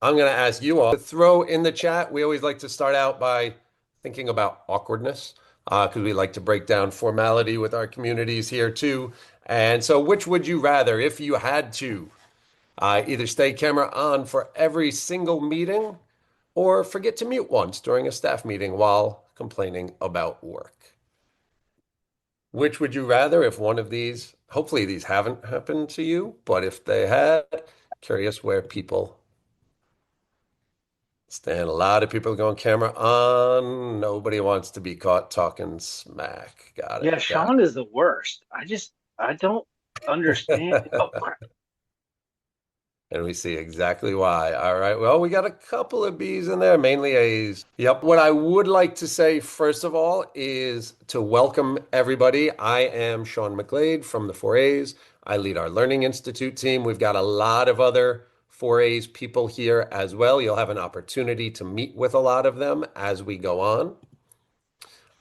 I'm going to ask you all to throw in the chat. We always like to start out by thinking about awkwardness because we like to break down formality with our communities here too. And so, which would you rather if you had to either stay camera on for every single meeting or forget to mute once during a staff meeting while complaining about work? Which would you rather if one of these, hopefully these haven't happened to you, but if they had, curious where people stand. A lot of people going camera on. Nobody wants to be caught talking smack. Got Yeah, it. Got Sean is the worst. I don't understand. Oh, it. crap. And we see exactly why. All right. Well, we got a couple of B's in there, mainly A's. Yep. What I would like to say, first of all, is to welcome everybody. I am Sean McGlade from the 4A's. I lead our Learning Institute team. We've got a lot of other 4A's people here as well. You'll have an opportunity to meet with a lot of them as we go on.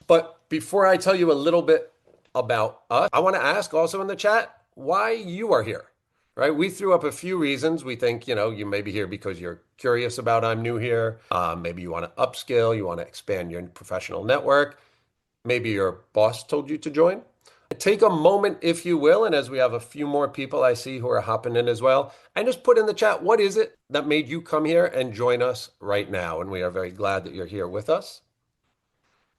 But before I tell you a little bit about us, I want to ask also in the chat why you are here, right? We threw up a few reasons. We think, you may be here because you're curious about I'm new here. Maybe you want to upskill, you want to expand your professional network. Maybe your boss told you to join. Take a moment, if you will, and as we have a few more people I see who are hopping in as well, and just put in the chat, what is it that made you come here and join us right now? And we are very glad that you're here with us.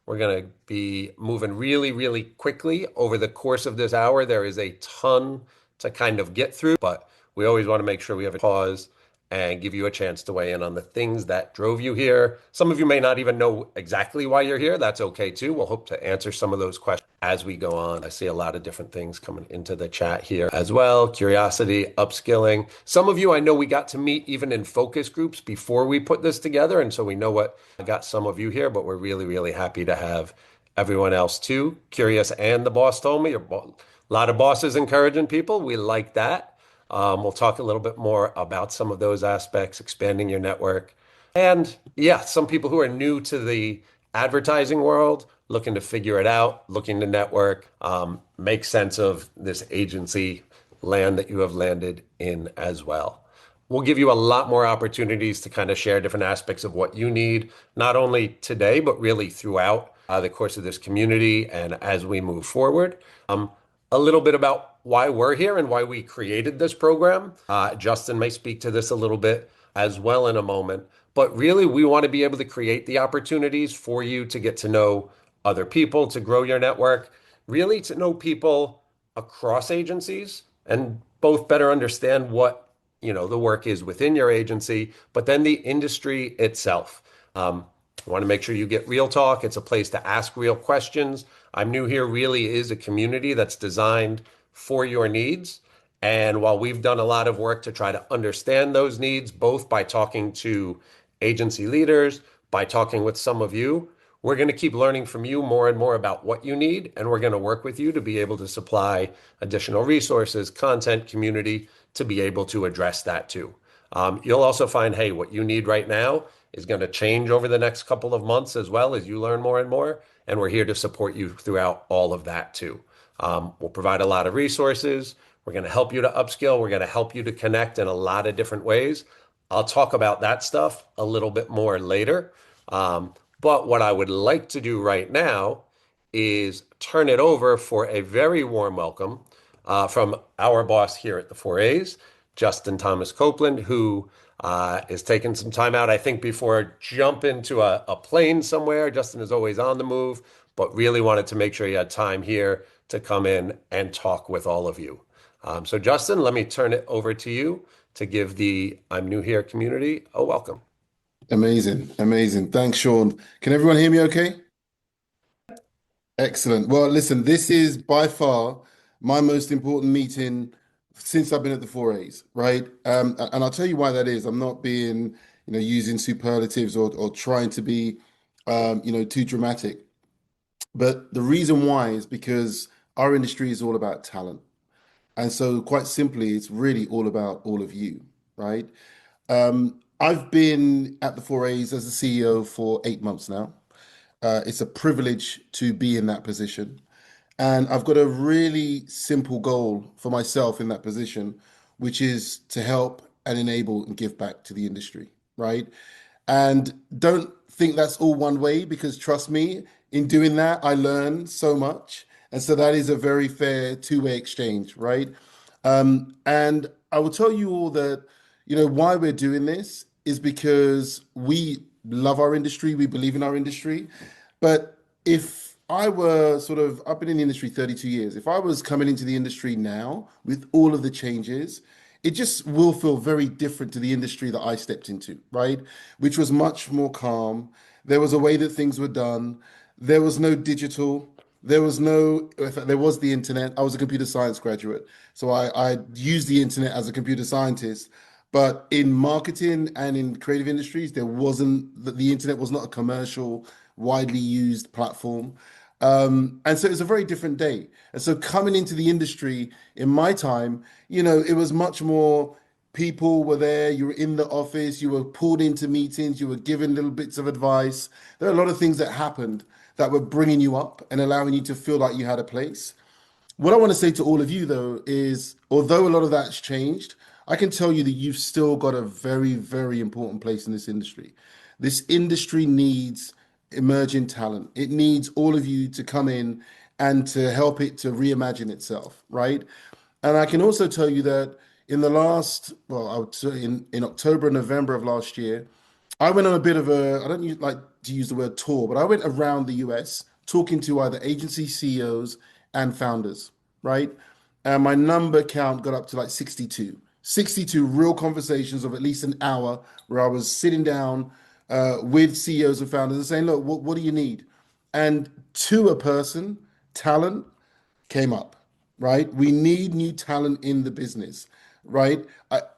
We're going to be moving really, really quickly over the course of this hour. There is a ton to kind of get through, but we always want to make sure we have a pause and give you a chance to weigh in on the things that drove you here. Some of you may not even know exactly why you're here. That's okay too. We'll hope to answer some of those questions as we go on. I see a lot of different things coming into the chat here as well. Curiosity, upskilling. Some of you I know we got to meet even in focus groups before we put this together. And so we know what got some of you here, but we're really, really happy to have everyone else too. Curious and the boss told me. A lot of bosses encouraging people. We like that. We'll talk a little bit more about some of those aspects, expanding your network. And yeah, some people who are new to the advertising world, looking to figure it out, looking to network, make sense of this agency land that you have landed in as well. We'll give you a lot more opportunities to kind of share different aspects of what you need, not only today, but really throughout the course of this community and as we move forward. A little bit about why we're here and why we created this program. Justin may speak to this a little bit as well in a moment, but really we want to be able to create the opportunities for you to get to know other people, to grow your network, really to know people across agencies and both better understand what, the work is within your agency, but then the industry itself. I want to make sure you get real talk. It's a place to ask real questions. I'm New Here really is a community that's designed for your needs. And while we've done a lot of work to try to understand those needs, both by talking to agency leaders, by talking with some of you, we're going to keep learning from you more and more about what you need. And we're going to work with you to be able to supply additional resources, content, community to be able to address that too. You'll also find, hey, what you need right now is going to change over the next couple of months as well as you learn more and more. And we're here to support you throughout all of that too. We'll provide a lot of resources. We're going to help you to upskill. We're going to help you to connect in a lot of different ways. I'll talk about that stuff a little bit more later. But what I would like to do right now is turn it over for a very warm welcome from our boss here at the 4A's, Justin Thomas-Copeland, who is taking some time out, I think, before jumping to a plane somewhere. Justin is always on the move, but really wanted to make sure he had time here to come in and talk with all of you. So Justin, let me turn it over to you to give the I'm New Here community a welcome. Amazing, amazing. Thanks, Sean. Can everyone hear me okay? Excellent. Well, listen, this is by far my most important meeting since I've been at the 4A's, right? And I'll tell you why that is. I'm not being, using superlatives or trying to be, too dramatic. But the reason why is because our industry is all about talent. And so quite simply, it's really all about all of you, right? I've been at the 4A's as a CEO for 8 months now. It's a privilege to be in that position. And I've got a really simple goal for myself in that position, which is to help and enable and give back to the industry. right? And don't think that's all one way because trust me, in doing that, I learn so much. And so that is a very fair two-way exchange, right? And I will tell you all that, why we're doing this is because we love our industry, we believe in our industry. But if I were I've been in the industry 32 years. If I was coming into the industry now with all of the changes, it just will feel very different to the industry that I stepped into, right? Which was much more calm. There was a way that things were done. There was no digital. There was no, in fact, there was the internet. I was a computer science graduate. So I used the internet as a computer scientist. But in marketing and in creative industries, there wasn't, the internet was not a commercial, widely used platform. And so it was a very different day. And so coming into the industry in my time, it was much more people were there, you were in the office, you were pulled into meetings, you were given little bits of advice. There are a lot of things that happened that were bringing you up and allowing you to feel like you had a place. What I want to say to all of you, though, is although a lot of that's changed, I can tell you that you've still got a very, very important place in this industry. This industry needs emerging talent. It needs all of you to come in and to help it to reimagine itself, right? And I can also tell you that in the last, well, I would say in October and November of last year, I went on a bit of a, I don't like to use the word tour, but I went around the US talking to either agency CEOs and founders, right? And my number count got up to like 62. 62 real conversations of at least an hour where I was sitting down with CEOs and founders and saying, look, what do you need? And to a person, talent came up, right? We need new talent in the business, right?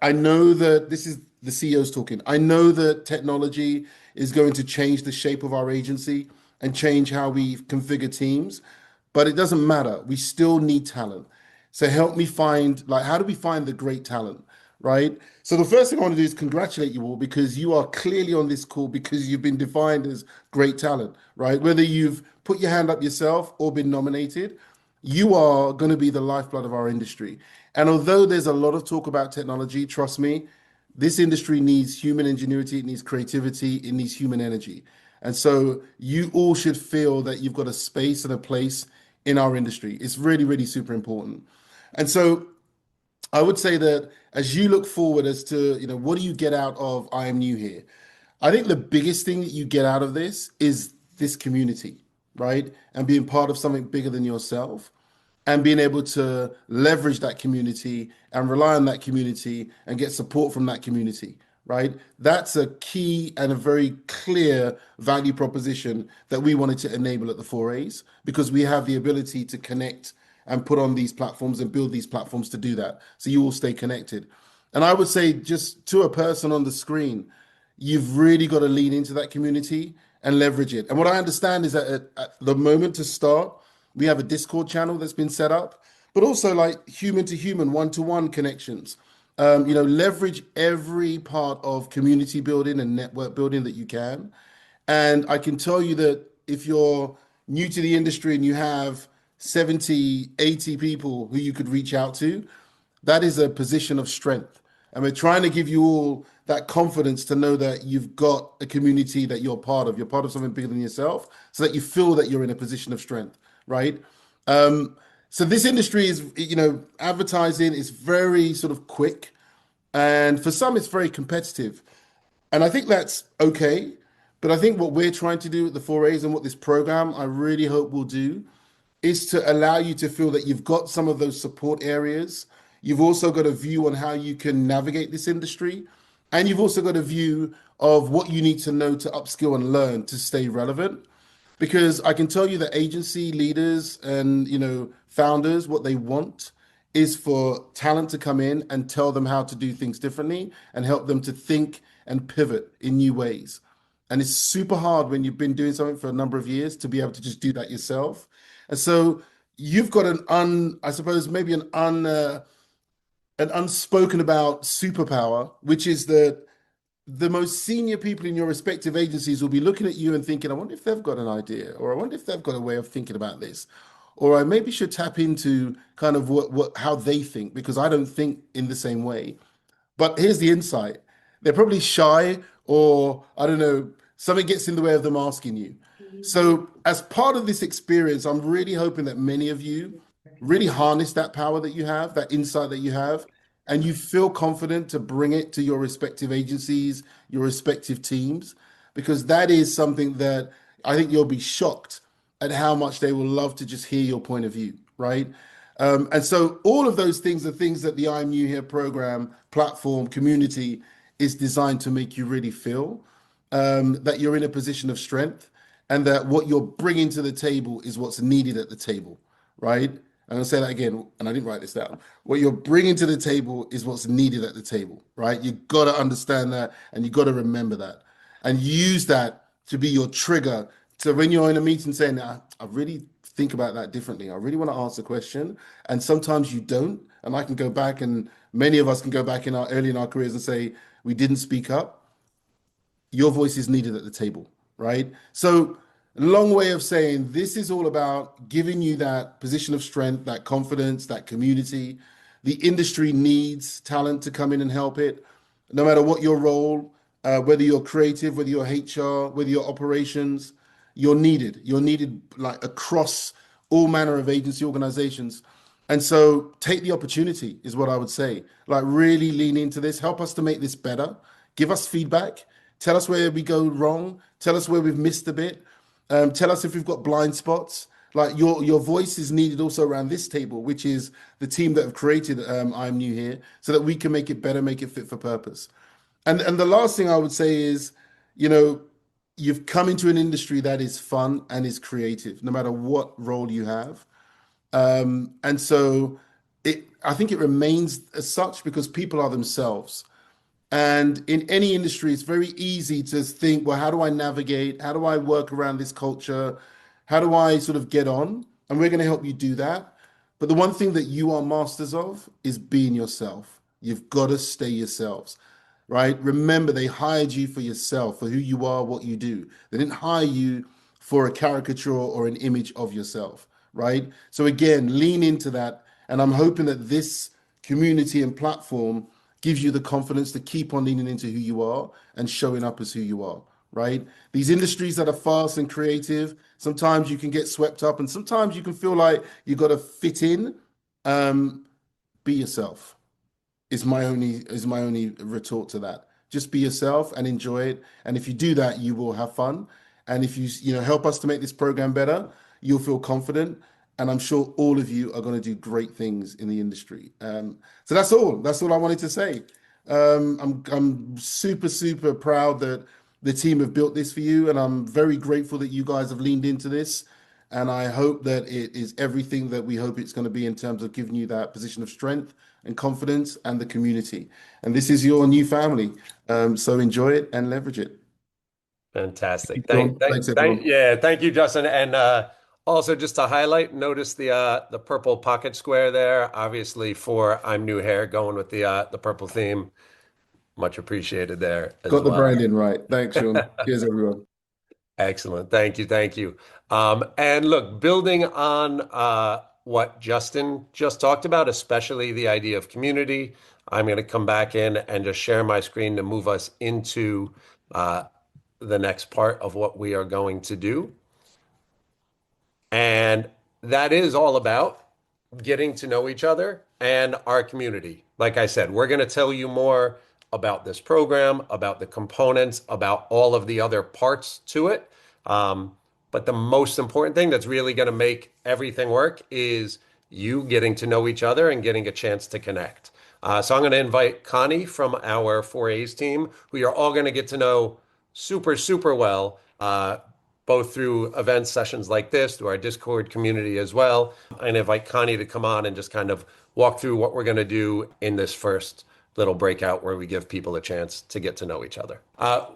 I know that this is the CEOs talking. I know that technology is going to change the shape of our agency and change how we configure teams, but it doesn't matter. We still need talent. So help me find, like, how do we find the great talent, right? So the first thing I want to do is congratulate you all because you are clearly on this call because you've been defined as great talent, right? Whether you've put your hand up yourself or been nominated, you are going to be the lifeblood of our industry. And although there's a lot of talk about technology, trust me, this industry needs human ingenuity, it needs creativity, it needs human energy. And so you all should feel that you've got a space and a place in our industry. It's really, really super important. And so I would say that as you look forward as to, what do you get out of I Am New Here? I think the biggest thing that you get out of this is this community, right? And being part of something bigger than yourself and being able to leverage that community and rely on that community and get support from that community, right? That's a key and a very clear value proposition that we wanted to enable at the 4As because we have the ability to connect and put on these platforms and build these platforms to do that. So you all stay connected. And I would say just to a person on the screen, you've really got to lean into that community and leverage it. And what I understand is that at the moment to start, we have a Discord channel that's been set up, but also like human to human, one-to-one connections. Leverage every part of community building and network building that you can. And I can tell you that if you're new to the industry and you have 70, 80 people who you could reach out to, that is a position of strength. And we're trying to give you all that confidence to know that you've got a community that you're part of. You're part of something bigger than yourself, so that you feel that you're in a position of strength, right? So this industry is, advertising is very sort of quick, and for some, it's very competitive. And I think that's okay. But I think what we're trying to do at the 4As and what this program I really hope will do is to allow you to feel that you've got some of those support areas. You've also got a view on how you can navigate this industry. And you've also got a view of what you need to know to upskill and learn to stay relevant. Because I can tell you that agency leaders and founders, what they want is for talent to come in and tell them how to do things differently and help them to think and pivot in new ways. And it's super hard when you've been doing something for a number of years to be able to just do that yourself. And so you've got I suppose maybe an unspoken about superpower, which is that the most senior people in your respective agencies will be looking at you and thinking, I wonder if they've got an idea, or I wonder if they've got a way of thinking about this, or I maybe should tap into kind of how they think, because I don't think in the same way. But here's the insight. They're probably shy or I don't know, something gets in the way of them asking you. So, as part of this experience, I'm really hoping that many of you really harness that power that you have, that insight that you have, and you feel confident to bring it to your respective agencies, your respective teams, because that is something that I think you'll be shocked at how much they will love to just hear your point of view, right? And so all of those things are things that the I'm New Here program, platform, community is designed to make you really feel that you're in a position of strength and that what you're bringing to the table is what's needed at the table, right? I'm going to say that again, and I didn't write this down. What you're bringing to the table is what's needed at the table, right? You got to understand that and you got to remember that and use that to be your trigger. So when you're in a meeting saying, I really think about that differently. I really want to answer the question. And sometimes you don't. And I can go back and many of us can go back in our early in our careers and say, we didn't speak up. Your voice is needed at the table, right? So, long way of saying this is all about giving you that position of strength, that confidence, that community. The industry needs talent to come in and help it, no matter what your role, whether you're creative, whether you're HR, whether you're operations, you're needed. You're needed like across all manner of agency organizations. And so take the opportunity, is what I would say. Like, really lean into this, help us to make this better, give us feedback, tell us where we go wrong, tell us where we've missed a bit, tell us if we've got blind spots. Like, your voice is needed also around this table, which is the team that have created I'm New Here, so that we can make it better, make it fit for purpose. And the last thing I would say is, you know, you've come into an industry that is fun and is creative, no matter what role you have. And so I think it remains as such because people are themselves. And in any industry, it's very easy to think, well, how do I navigate? How do I work around this culture? How do I sort of get on? And we're going to help you do that. But the one thing that you are masters of is being yourself. You've got to stay yourselves, right? Remember, they hired you for yourself, for who you are, what you do. They didn't hire you for a caricature or an image of yourself, right? So again, lean into that. And I'm hoping that this community and platform gives you the confidence to keep on leaning into who you are and showing up as who you are, right? These industries that are fast and creative, sometimes you can get swept up and sometimes you can feel like you got to fit in. Um, be yourself is my only retort to that. Just be yourself and enjoy it. And if you do that, you will have fun. And if you help us to make this program better, you'll feel confident. And I'm sure all of you are going to do great things in the industry. So that's all. That's all I wanted to say. I'm super, super proud that the team have built this for you, and I'm very grateful that you guys have leaned into this. And I hope that it is everything that we hope it's going to be in terms of giving you that position of strength and confidence and the community. And this is your new family. So enjoy it and leverage it. Fantastic. Thanks, everyone. Yeah, thank you, Justin. And also just to highlight, notice the purple pocket square there, obviously for I'm New Hair, going with the purple theme. Much appreciated there as Got the well. branding right. Thanks, Sean. Cheers, everyone. Excellent. Thank you. Thank you. And look, building on what Justin just talked about, especially the idea of community, I'm going to come back in and just share my screen to move us into uh, the next part of what we are going to do. And that is all about getting to know each other and our community. Like I said, we're going to tell you more about this program, about the components, about all of the other parts to it. But the most important thing that's really going to make everything work is you getting to know each other and getting a chance to connect. So I'm going to invite Connie from our 4A's team, who you're all going to get to know super, super well. Both through event sessions like this, through our Discord community as well. And invite Connie to come on and just kind of walk through what we're going to do in this first little breakout where we give people a chance to get to know each other.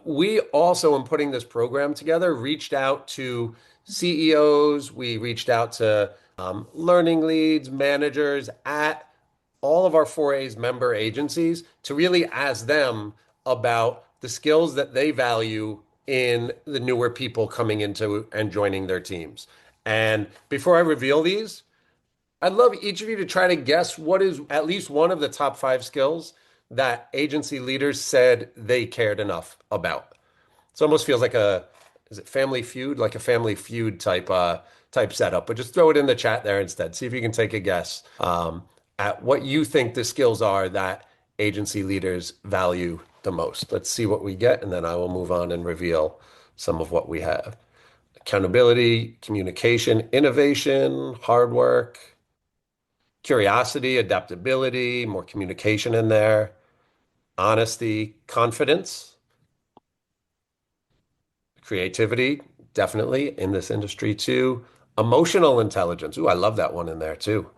We also, in putting this program together, reached out to CEOs, we reached out to learning leads, managers at all of our 4A's member agencies to really ask them about the skills that they value in the newer people coming into and joining their teams. And before I reveal these, I'd love each of you to try to guess what is at least one of the top 5 skills that agency leaders said they cared enough about. It almost feels like is it Family Feud? Like a Family Feud type setup. But just throw it in the chat there instead. See if you can take a guess at what you think the skills are that agency leaders value the most. Let's see what we get, and then I will move on and reveal some of what we have. Accountability, communication, innovation, hard work, curiosity, adaptability, more communication in there, honesty, confidence, creativity, definitely in this industry too. Emotional intelligence. Ooh, I love that one in there too.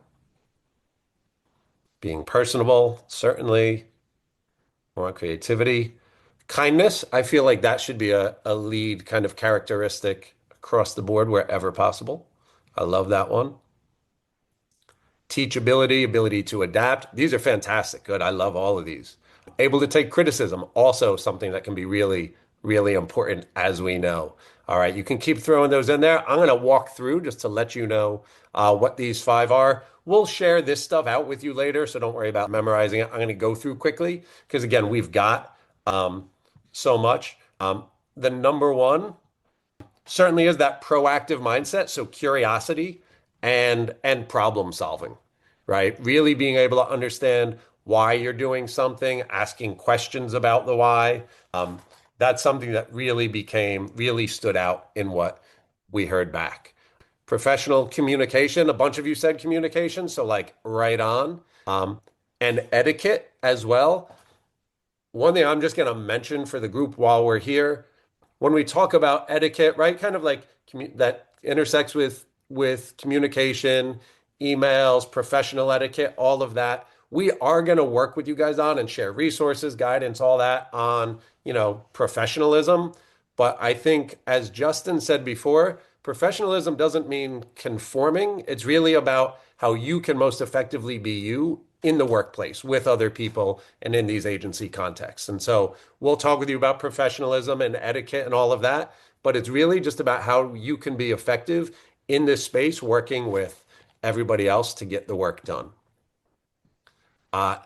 Being personable, certainly. More creativity. Kindness, I feel like that should be a lead kind of characteristic across the board wherever possible. I love that one. Teachability, ability to adapt. These are fantastic. Good. I love all of these. Able to take criticism, also something that can be really, really important as we know. All right, you can keep throwing those in there. I'm going to walk through just to let you know what these five are. We'll share this stuff out with you later, so don't worry about memorizing it. I'm going to go through quickly because, again, we've got so much. The number one certainly is that proactive mindset. So curiosity and problem solving, right? Really being able to understand why you're doing something, asking questions about the why. That's something that really stood out in what we heard back. Professional communication, a bunch of you said communication, so like right on. And etiquette as well. One thing I'm just going to mention for the group while we're here, when we talk about etiquette, right? Kind of like that intersects with communication, emails, professional etiquette, all of that. We are going to work with you guys on and share resources, guidance, all that on, professionalism. But I think, as Justin said before, professionalism doesn't mean conforming. It's really about how you can most effectively be you in the workplace with other people and in these agency contexts. And so we'll talk with you about professionalism and etiquette and all of that, but it's really just about how you can be effective in this space working with everybody else to get the work done.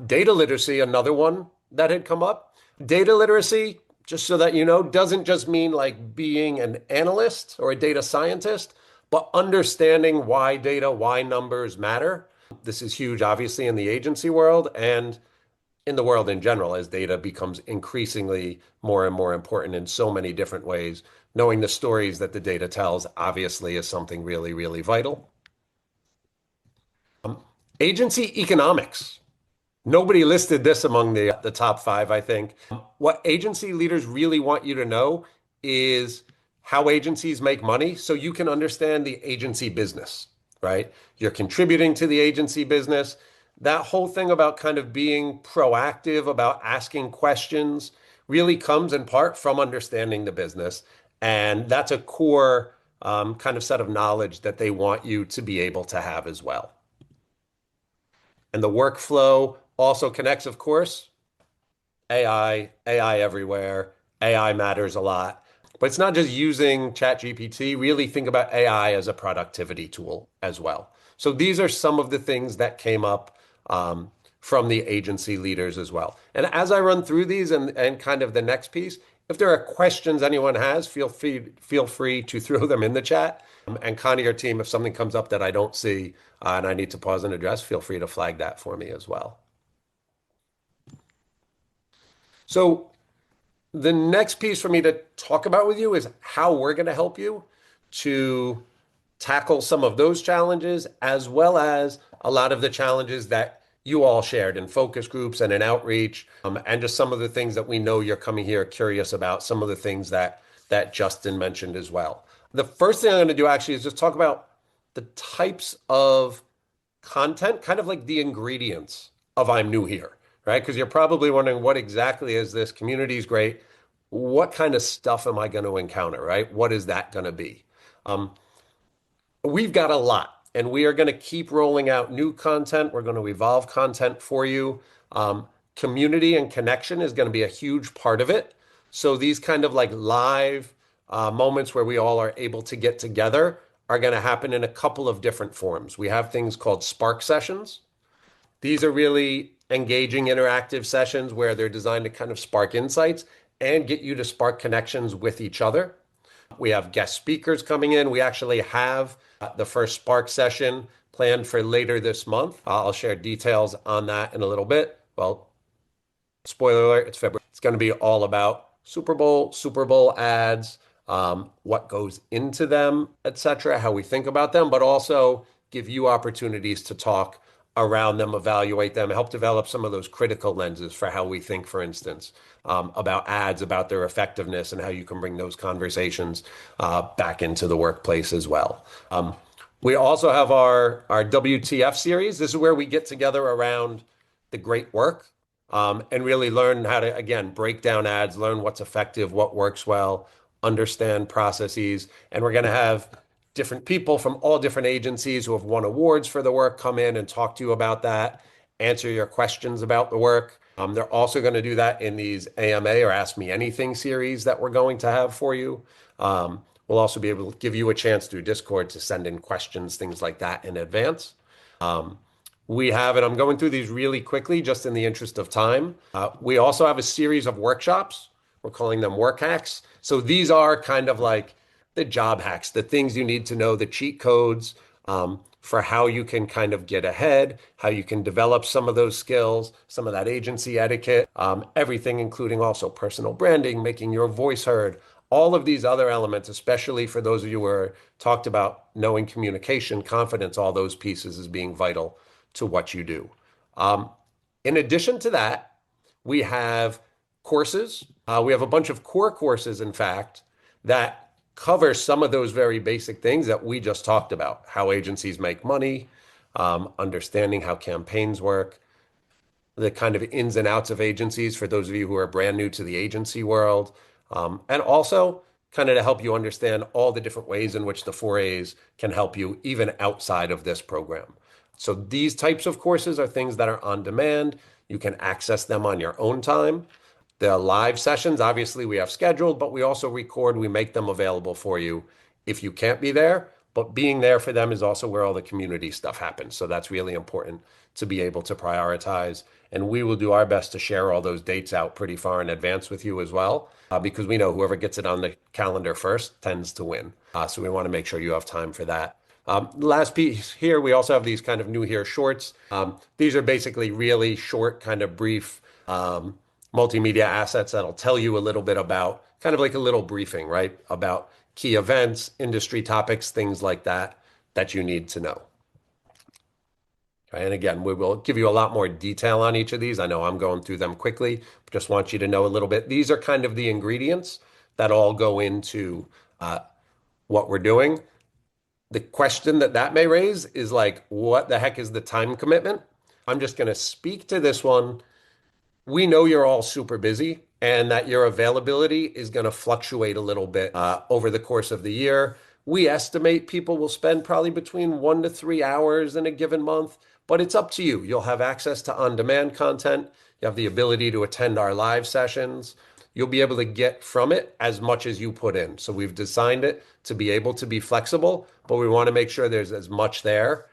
Data literacy, another one that had come up. Data literacy, just so that you know, doesn't just mean like being an analyst or a data scientist, but understanding why data, why numbers matter. This is huge, obviously, in the agency world and in the world in general, as data becomes increasingly more and more important in so many different ways. Knowing the stories that the data tells, obviously, is something really, really vital. Agency economics. Nobody listed this among the top five, I think. What agency leaders really want you to know is how agencies make money so you can understand the agency business, right? You're contributing to the agency business. That whole thing about kind of being proactive, about asking questions, really comes in part from understanding the business. And that's a core kind of set of knowledge that they want you to be able to have as well. And the workflow also connects, of course, AI everywhere. AI matters a lot. But it's not just using ChatGPT. Really think about AI as a productivity tool as well. So these are some of the things that came up from the agency leaders as well. And as I run through these and kind of the next piece, if there are questions anyone has, feel free to throw them in the chat. And Connie or team, if something comes up that I don't see and I need to pause and address, feel free to flag that for me as well. So the next piece for me to talk about with you is how we're going to help you to tackle some of those challenges, as well as a lot of the challenges that you all shared in focus groups and in outreach, and just some of the things that we know you're coming here curious about, some of the things that Justin mentioned as well. The first thing I'm going to do actually is just talk about the types of content, kind of like the ingredients of I'm new here, right? Because you're probably wondering what exactly is this? Community is great. What kind of stuff am I going to encounter, right? What is that going to be? We've got a lot, and we are going to keep rolling out new content. We're going to evolve content for you. Community and connection is going to be a huge part of it. So these kind of like live moments where we all are able to get together are going to happen in a couple of different forms. We have things called Spark sessions. These are really engaging interactive sessions where they're designed to kind of spark insights and get you to spark connections with each other. We have guest speakers coming in. We actually have the first Spark session planned for later this month. I'll share details on that in a little bit. Well, spoiler alert, it's February. It's going to be all about Super Bowl ads, what goes into them, etc., how we think about them, but also give you opportunities to talk around them, evaluate them, help develop some of those critical lenses for how we think, for instance, about ads, about their effectiveness, and how you can bring those conversations back into the workplace as well. We also have our WTF series. This is where we get together around the great work and really learn how to, again, break down ads, learn what's effective, what works well, understand processes. And we're going to have different people from all different agencies who have won awards for the work come in and talk to you about that, answer your questions about the work. They're also going to do that in these AMA or Ask Me Anything series that we're going to have for you. We'll also be able to give you a chance through Discord to send in questions, things like that in advance. We have, and I'm going through these really quickly just in the interest of time. We also have a series of workshops. We're calling them work hacks. So these are kind of like the job hacks, the things you need to know, the cheat codes for how you can kind of get ahead, how you can develop some of those skills, some of that agency etiquette, everything, including also personal branding, making your voice heard, all of these other elements, especially for those of you who are talked about knowing communication, confidence, all those pieces as being vital to what you do. Um, in addition to that, we have courses. We have a bunch of core courses, in fact, that cover some of those very basic things that we just talked about, how agencies make money, understanding how campaigns work, the kind of ins and outs of agencies for those of you who are brand new to the agency world, and also kind of to help you understand all the different ways in which the 4As can help you even outside of this program. So these types of courses are things that are on demand. You can access them on your own time. The live sessions, obviously, we have scheduled, but we also record, we make them available for you if you can't be there. But being there for them is also where all the community stuff happens. So that's really important to be able to prioritize. And we will do our best to share all those dates out pretty far in advance with you as well, because we know whoever gets it on the calendar first tends to win. So we want to make sure you have time for that. Last piece here, we also have these kind of new here shorts. These are basically really short, kind of brief multimedia assets that'll tell you a little bit about kind of like a little briefing, right? About key events, industry topics, things like that that you need to know. Okay, and again, we will give you a lot more detail on each of these. I know I'm going through them quickly, but just want you to know a little bit. These are kind of the ingredients that all go into what we're doing. The question that may raise is like, what the heck is the time commitment? I'm just going to speak to this one. We know you're all super busy and that your availability is going to fluctuate a little bit over the course of the year. We estimate people will spend probably between 1 to 3 hours in a given month, but it's up to you. You'll have access to on-demand content. You have the ability to attend our live sessions. You'll be able to get from it as much as you put in. So we've designed it to be able to be flexible, but we want to make sure there's as much there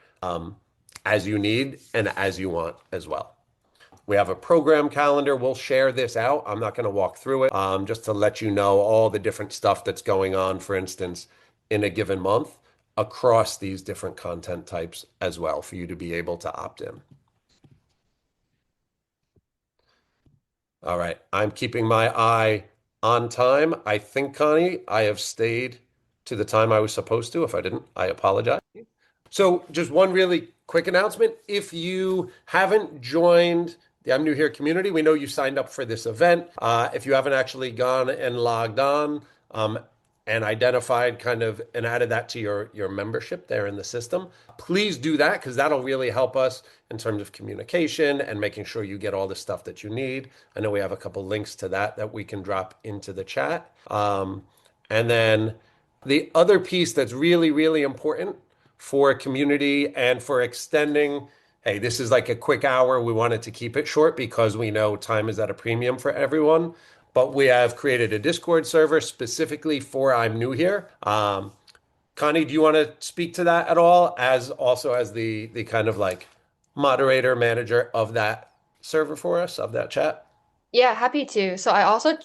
as you need and as you want as well. We have a program calendar. We'll share this out. I'm not going to walk through it, just to let you know all the different stuff that's going on, for instance, in a given month across these different content types as well for you to be able to opt in. All right. I'm keeping my eye on time. I think, Connie, I have stayed to the time I was supposed to. If I didn't, I apologize. So just one really quick announcement. If you haven't joined the I'm New Here community, we know you signed up for this event. If you haven't actually gone and logged on and identified kind of and added that to your membership there in the system, please do that because that'll really help us in terms of communication and making sure you get all the stuff that you need. I know we have a couple links to that we can drop into the chat. And then the other piece that's really, really important for a community and for extending, hey, this is like a quick hour. We wanted to keep it short because we know time is at a premium for everyone. But we have created a Discord server specifically for I'm New Here. Connie, do you want to speak to that at all as also as the kind of like moderator, manager of that server for us of that chat? Yeah, happy to. So I also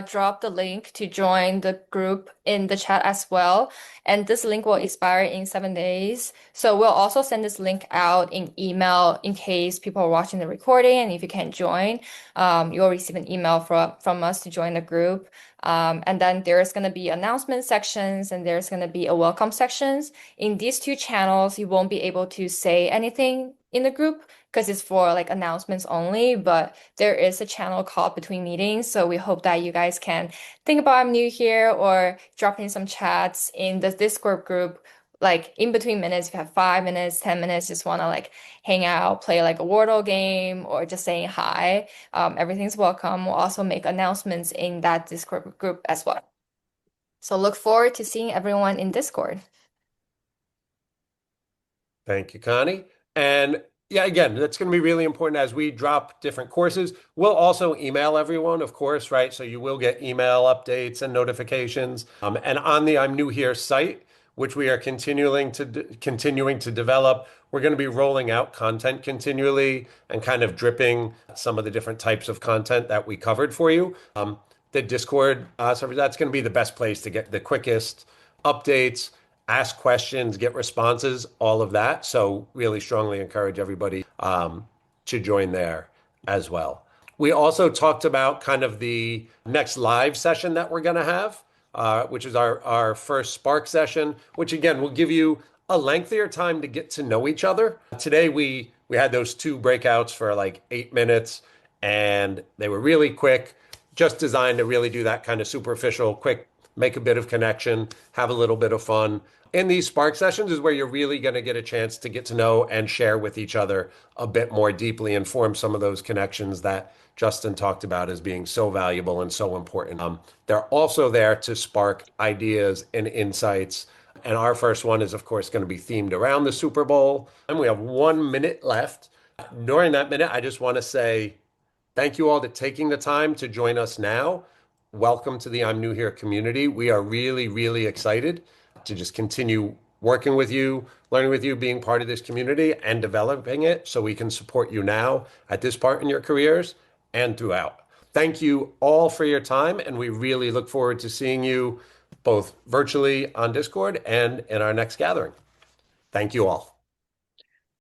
dropped the link to join the group in the chat as well. And this link will expire in 7 days. So we'll also send this link out in email in case people are watching the recording. And if you can't join, you'll receive an email from us to join the group. And then there's going to be announcement sections and there's going to be a welcome sections. In these two channels, you won't be able to say anything in the group because it's for like announcements only, but there is a channel called Between Meetings. So we hope that you guys can think about I'm new here or drop in some chats in the Discord group. Like in between minutes, if you have 5 minutes, 10 minutes, just want to like hang out, play like a Wordle game or just saying hi. Everything's welcome. We'll also make announcements in that Discord group as well. So look forward to seeing everyone in Discord. Thank you, Connie. And yeah, again, that's going to be really important as we drop different courses. We'll also email everyone, of course, right? So you will get email updates and notifications. And on the I'm New Here site, which we are continuing to develop, we're going to be rolling out content continually and kind of dripping some of the different types of content that we covered for you. The Discord server, that's going to be the best place to get the quickest updates, ask questions, get responses, all of that. So really strongly encourage everybody to join there as well. We also talked about kind of the next live session that we're going to have, which is our first Spark session, which again will give you a lengthier time to get to know each other. Today we had those two breakouts for like 8 minutes, and they were really quick, just designed to really do that kind of superficial, quick, make a bit of connection, have a little bit of fun. In these Spark sessions is where you're really going to get a chance to get to know and share with each other a bit more deeply and form some of those connections that Justin talked about as being so valuable and so important. They're also there to spark ideas and insights. And our first one is, of course, going to be themed around the Super Bowl. And we have 1 minute left. During that minute, I just want to say thank you all for taking the time to join us now. Welcome to the I'm New Here community. We are really, really excited to just continue working with you, learning with you, being part of this community and developing it so we can support you now at this part in your careers and throughout. Thank you all for your time, and we really look forward to seeing you both virtually on Discord and in our next gathering. Thank you all.